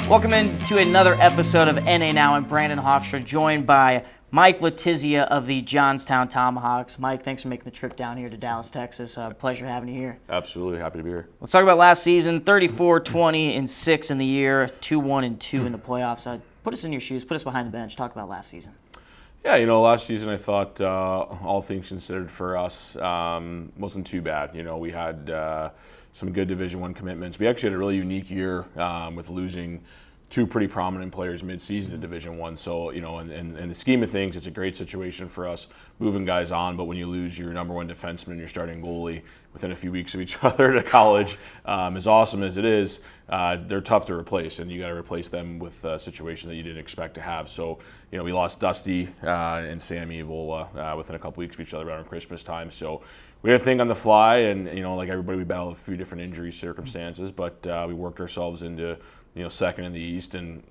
Welcome into another episode of NA Now. I'm Brandon Hofstra, joined by Mike Letizia of the Johnstown Tomahawks. Mike, thanks for making the trip down here to Dallas, Texas. Pleasure having you here. Absolutely, happy to be here. Let's talk about last season. 34-20-6 in the year, 2-1-2 in the playoffs. Put us in your shoes. Put us behind the bench. Talk about last season. Yeah, last season I thought all things considered for us wasn't too bad. We had some good Division I commitments. We actually had a really unique year with losing two pretty prominent players mid-season to Division I. So, in the scheme of things, it's a great situation for us moving guys on. But when you lose your number one defenseman, your starting goalie within a few weeks of each other to college, as awesome as it is, they're tough to replace, and you got to replace them with a situation that you didn't expect to have. So, we lost Dusty and Sammy Vola within a couple weeks of each other around Christmas time. So we had to think on the fly, and like everybody, we battled a few different injury circumstances, but we worked ourselves into second in the East, and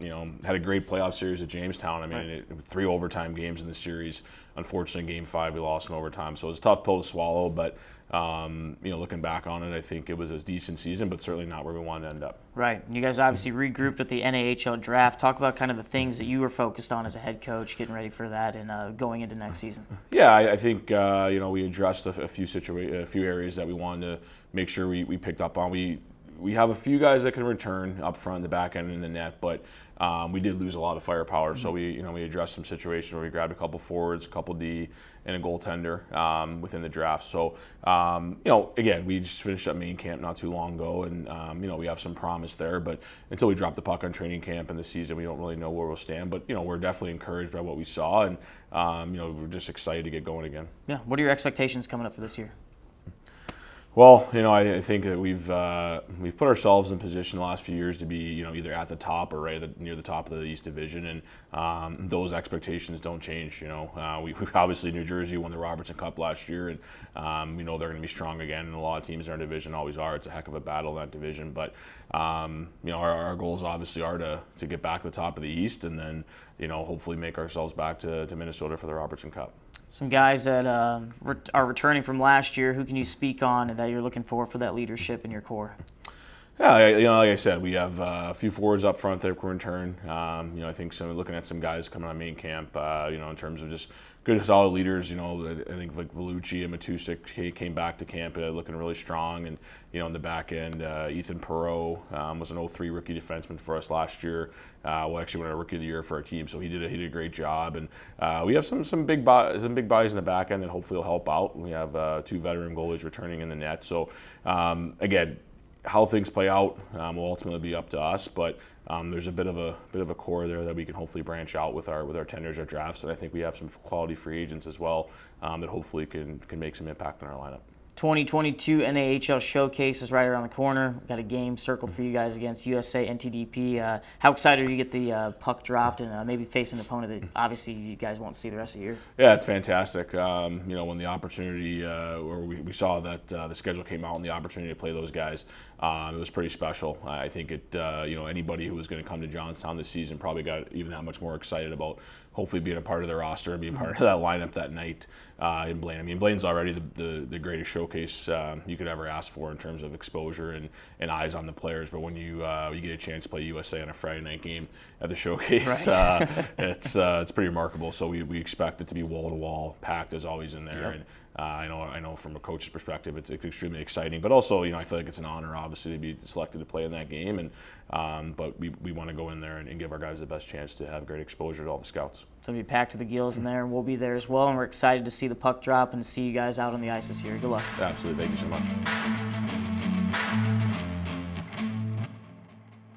had a great playoff series at Johnstown. I mean, it 3 overtime games in the series. Unfortunately, Game 5 we lost in overtime, so it was a tough pill to swallow. But looking back on it, I think it was a decent season, but certainly not where we wanted to end up. Right. You guys obviously regrouped at the NAHL draft. Talk about kind of the things that you were focused on as a head coach, getting ready for that, and going into next season. Yeah, I think we addressed a few areas that we wanted to make sure we picked up on. We have a few guys that can return up front, the back end, and the net, but we did lose a lot of firepower. Mm-hmm. So we addressed some situations where we grabbed a couple forwards, a couple D, and a goaltender within the draft. So again, we just finished up main camp not too long ago, and we have some promise there. But until we drop the puck on training camp in the season, we don't really know where we'll stand. But we're definitely encouraged by what we saw, and we're just excited to get going again. Yeah. What are your expectations coming up for this year? Well, I think that we've put ourselves in position the last few years to be, either at the top or right near the top of the East Division, and those expectations don't change. We obviously New Jersey won the Robertson Cup last year, and we know they're going to be strong again. And a lot of teams in our division always are. It's a heck of a battle in that division, but our goals obviously are to get back to the top of the East, and then hopefully make ourselves back to Minnesota for the Robertson Cup. Some guys that are returning from last year, who can you speak on and that you're looking for that leadership in your core? Yeah, like I said, we have a few forwards up front that can return. I think looking at some guys coming on main camp, in terms of just good, solid leaders. I think like Vellucci and Matusik came back to camp looking really strong, and in the back end, Ethan Perreault was an 03 rookie defenseman for us last year. Actually won a rookie of the year for our team, so he did a great job. And we have some big bodies in the back end that hopefully will help out. We have 2 veteran goalies returning in the net. So again, how things play out will ultimately be up to us, but there's a bit of a core there that we can hopefully branch out with our tenders, our drafts, and I think we have some quality free agents as well that hopefully can make some impact on our lineup. 2022 NAHL Showcase is right around the corner. We've got a game circled for you guys against USA NTDP. How excited are you to get the puck dropped and maybe face an opponent that obviously you guys won't see the rest of the year? Yeah, it's fantastic. When the opportunity, or we saw that the schedule came out and the opportunity to play those guys, it was pretty special. I think anybody who was going to come to Johnstown this season probably got even that much more excited about hopefully being a part of their roster and being part of that lineup that night in Blaine. I mean, Blaine's already the greatest showcase you could ever ask for in terms of exposure and eyes on the players. But when you get a chance to play USA on a Friday night game at the showcase, right. It's pretty remarkable. So we expect it to be wall to wall packed as always in there. Yep. And I know from a coach's perspective, it's extremely exciting, but also, I feel like it's an honor, obviously, to be selected to play in that game, and but we want to go in there and give our guys the best chance to have great exposure to all the scouts. So we'll be packed to the gills in there, and we'll be there as well, and we're excited to see the puck drop and to see you guys out on the ice this year. Good luck. Absolutely. Thank you so much.